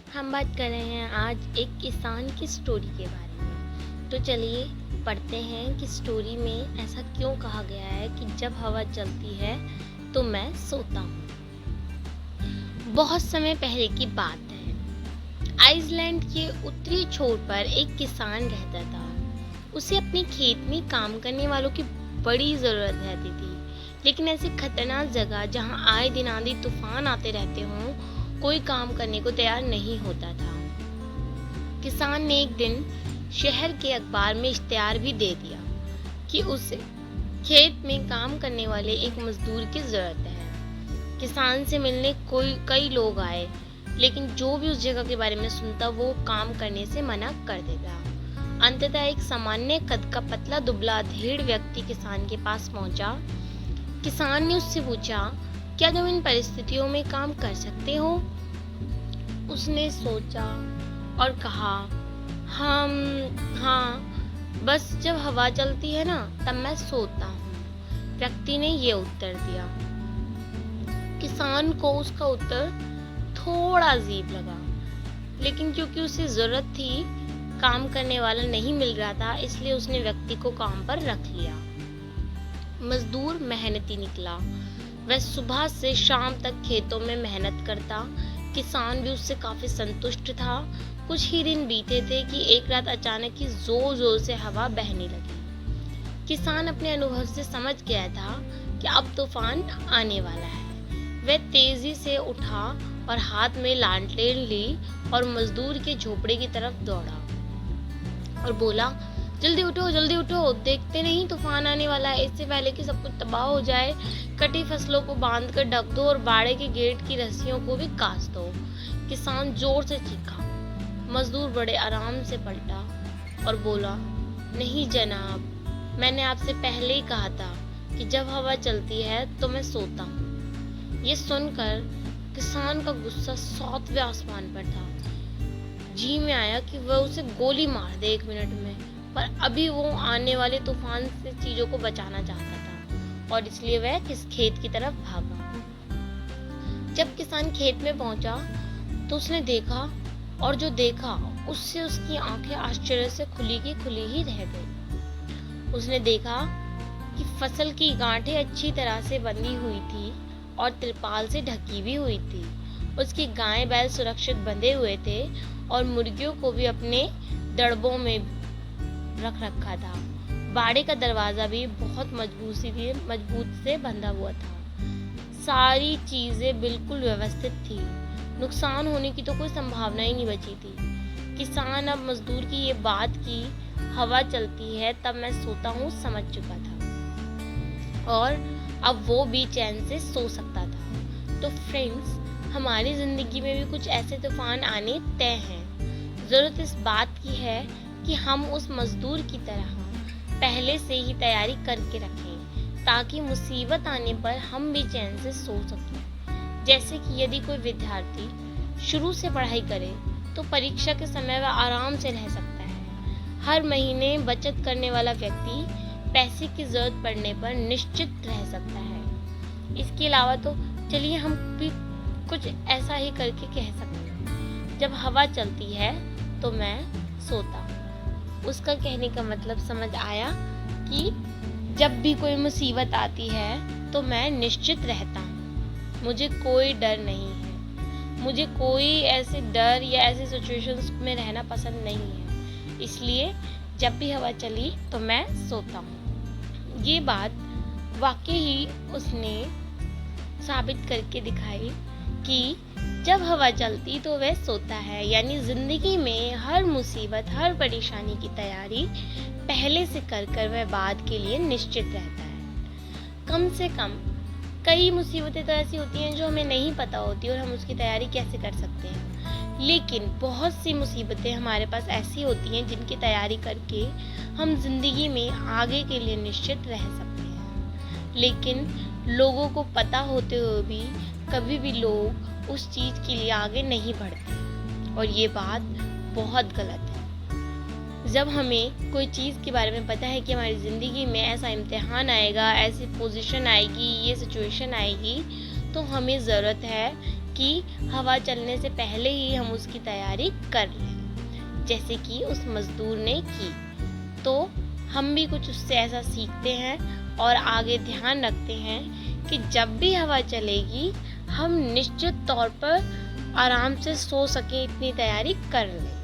हम बात कर रहे हैं आज एक किसान की स्टोरी के बारे में। तो चलिए पढ़ते हैं कि स्टोरी में ऐसा क्यों कहा गया है कि जब हवा चलती है तो मैं सोता हूँ। बहुत समय पहले की बात है। आइसलैंड के उत्तरी छोर पर एक किसान रहता था। उसे अपने खेत में काम करने वालों की बड़ी ज़रूरत रहती थी, लेकिन ऐसी खतरनाक जगह जहाँ आए दिन आंधी तूफान आते रहते हों, कोई काम करने को तैयार नहीं होता था। किसान ने एक दिन शहर के अखबार में इश्तिहार भी दे दिया कि उसे खेत में काम करने वाले एक मजदूर की जरूरत है। किसान से मिलने कई लोग आए, लेकिन जो भी उस जगह के बारे में सुनता वो काम करने से मना कर देता। अंततः एक सामान्य कद का पतला दुबला अधेड़ व्यक्ति किसान के पास पहुंचा। किसान ने उससे पूछा, क्या तुम इन परिस्थितियों में काम कर सकते हो? उसने सोचा और कहा, हम हाँ, बस जब हवा चलती है ना तब मैं सोता हूँ। व्यक्ति ने ये उत्तर दिया। किसान को उसका उत्तर थोड़ा अजीब लगा, लेकिन क्योंकि उसे जरूरत थी, काम करने वाला नहीं मिल रहा था, इसलिए उसने व्यक्ति को काम पर रख लिया। मजदूर मेहनती निकला। वह सुबह से शाम तक खेतों में मेहनत करता। किसान भी उससे काफी संतुष्ट था। कुछ ही दिन बीते थे कि एक रात अचानक ही जोर जोर से हवा बहने लगी। किसान अपने अनुभव से समझ गया था कि अब तूफान आने वाला है। वह तेजी से उठा और हाथ में लालटेन ली और मजदूर के झोपड़े की तरफ दौड़ा और बोला, जल्दी उठो, देखते नहीं तूफान आने वाला है। इससे पहले कि सब कुछ तबाह हो जाए, कटी फसलों को बांध कर ढक दो और बाड़े के गेट की रस्सियों को भी कास दो। किसान जोर से चीखा। मजदूर बड़े आराम से पलटा और बोला, नहीं जनाब, मैंने आपसे पहले ही कहा था कि जब हवा चलती है तो मैं सोता हूँ। ये सुनकर किसान का गुस्सा 7वें आसमान पर था। जी में आया कि वह उसे गोली मार दे 1 मिनट में, पर अभी वो आने वाले तूफान से चीजों को बचाना चाहता था और इसलिए वह किस खेत की तरफ भागा। जब किसान खेत में पहुंचा तो उसने देखा, और जो देखा उससे उसकी आंखें आश्चर्य से खुली की खुली ही रह गई। उसने देखा कि फसल की गांठें अच्छी तरह से बंधी हुई थी और तिरपाल से ढकी भी हुई थी। उसकी गायें बैल सुरक्षित बंधे हुए थे और मुर्गियों को भी अपने दड़बों में रख रखा था। बाड़े का दरवाजा भी बहुत मजबूत से बंधा हुआ था। सारी चीजें बिल्कुल व्यवस्थित थी। नुकसान होने की तो कोई संभावना ही नहीं बची थी। किसान अब मजदूर की ये बात की हवा चलती है तब मैं सोता हूँ समझ चुका था और अब वो भी चैन से सो सकता था। तो फ्रेंड्स, हमारी जिंदगी में भी कुछ ऐसे तूफान आने तय हैं। जरूरत इस बात की है कि हम उस मजदूर की तरह पहले से ही तैयारी करके रखें, ताकि मुसीबत आने पर हम भी चैन से सो सकें। जैसे कि यदि कोई विद्यार्थी शुरू से पढ़ाई करे तो परीक्षा के समय वह आराम से रह सकता है। हर महीने बचत करने वाला व्यक्ति पैसे की जरूरत पड़ने पर निश्चित रह सकता है। इसके अलावा तो चलिए हम भी कुछ ऐसा ही करके कह सकते हैं, जब हवा चलती है तो मैं सोता हूँ। उसका कहने का मतलब समझ आया कि जब भी कोई मुसीबत आती है तो मैं निश्चित रहता हूँ। मुझे कोई डर नहीं है। मुझे कोई ऐसे डर या ऐसे सिचुएशंस में रहना पसंद नहीं है। इसलिए जब भी हवा चली तो मैं सोता हूँ। ये बात वाकई ही उसने साबित करके दिखाई कि जब हवा चलती तो वह सोता है। यानी जिंदगी में हर मुसीबत, हर परेशानी की तैयारी पहले से कर वह बाद के लिए निश्चित रहता है। कम से कम कई मुसीबतें तो ऐसी होती हैं जो हमें नहीं पता होती और हम उसकी तैयारी कैसे कर सकते हैं, लेकिन बहुत सी मुसीबतें हमारे पास ऐसी होती हैं जिनकी तैयारी करके हम जिंदगी में आगे के लिए निश्चित रह सकते हैं। लेकिन लोगों को पता होते हुए भी कभी भी लोग उस चीज के लिए आगे नहीं बढ़ते और ये बात बहुत गलत है। जब हमें कोई चीज के बारे में पता है कि हमारी जिंदगी में ऐसा इम्तिहान आएगा, ऐसी पोजीशन आएगी, ये सिचुएशन आएगी, तो हमें जरूरत है कि हवा चलने से पहले ही हम उसकी तैयारी कर लें, जैसे कि उस मजदूर ने की। तो हम भी कुछ उससे ऐसा सीखते हैं और आगे ध्यान रखते हैं कि जब भी हवा चलेगी हम निश्चित तौर पर आराम से सो सकें, इतनी तैयारी कर लें।